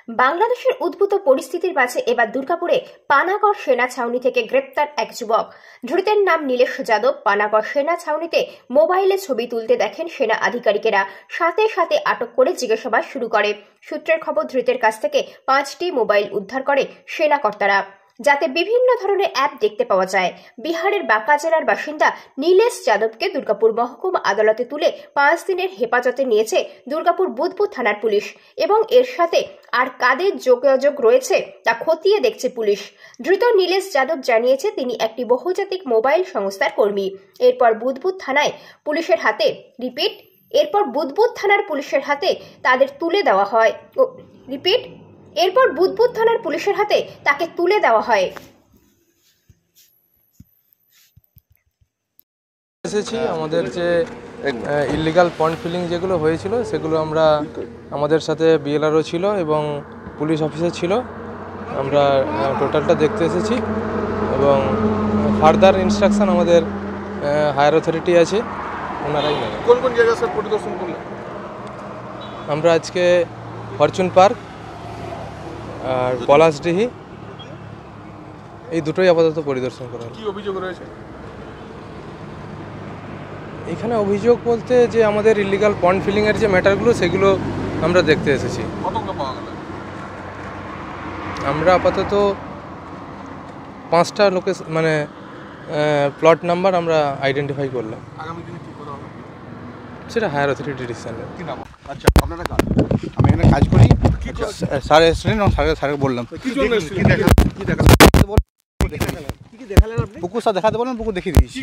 বাংলাদেশের উদ্ভূত পরিস্থিতির মাঝে এবার দুর্গাপুরে পানাগড় সেনা ছাউনি থেকে গ্রেপ্তার এক যুবক। ধৃতের নাম নীলেশ যাদব। পানাগড় সেনা ছাউনিতে মোবাইলে ছবি তুলতে দেখেন সেনা আধিকারিকেরা, সাথে সাথে আটক করে জিজ্ঞাসাবাদ শুরু করে। সূত্রের খবর, ধৃতের কাছ থেকে 5টি মোবাইল উদ্ধার করে সেনা কর্তারা, যাতে বিভিন্ন ধরনের অ্যাপ দেখতে পাওয়া যায়। বিহারের বাঁকা জেলার বাসিন্দা নীলেশ যাদবকে দুর্গাপুর মহকুমা আদালতে তুলে 5 দিনের হেফাজতে নিয়েছে দুর্গাপুর বুধপুর থানার পুলিশ, এবং এর সাথে আর কাদের যোগাযোগ রয়েছে তা খতিয়ে দেখছে পুলিশ। ধৃত নীলেশ যাদব জানিয়েছে তিনি একটি বহুজাতিক মোবাইল সংস্থার কর্মী। এরপর বুধপুর থানার পুলিশের হাতে তাদের তুলে দেওয়া হয়। এরপর বুধপুর থানার পুলিশের হাতে তাকে তুলে দেওয়া হয়। এসেছি আমাদের যে ইলিগাল পন্ড ফিলিং যেগুলো হয়েছিল সেগুলো আমরা আমাদের সাথে বিএলআরও ছিল এবং পুলিশ অফিসার ছিল, আমরা টোটালটা দেখতে এসেছি এবং ফার্দার ইনস্ট্রাকশন আমাদের হায়ার অথরিটি আছে, ওনারাই নেবেন। কোন কোন জায়গা স্যার পরিদর্শন করলেন? আমরা আজকে ফরচুন পার্ক আর পলাশডিহি এই দুটোই আপাতত পরিদর্শন করা হলো। কি অভিযোগ রয়েছে এখানে? অভিযোগ বলতে যে আমাদের ইলিগাল পন্ড ফিলিংয়ের যে ম্যাটারগুলো সেগুলো আমরা দেখতে এসেছি। কতগুলো পাওয়া গেল? আমরা আপাতত 5টা প্লট নাম্বার আমরা আইডেন্টিফাই করলাম। আগামী দিনে কি করা হবে সেটা হায়ার অথরিটি ডিসিশন নেবে। কি নাম? আচ্ছা, আপনারা কাজ? আমি এখানে কাজ করি। স্যার এসেছিলেন এবং স্যারকে বললাম কি জন্য এসেছিলেন? পুকুর স্যার দেখাতে বললেন, পুকুর দেখিয়ে দিয়েছি।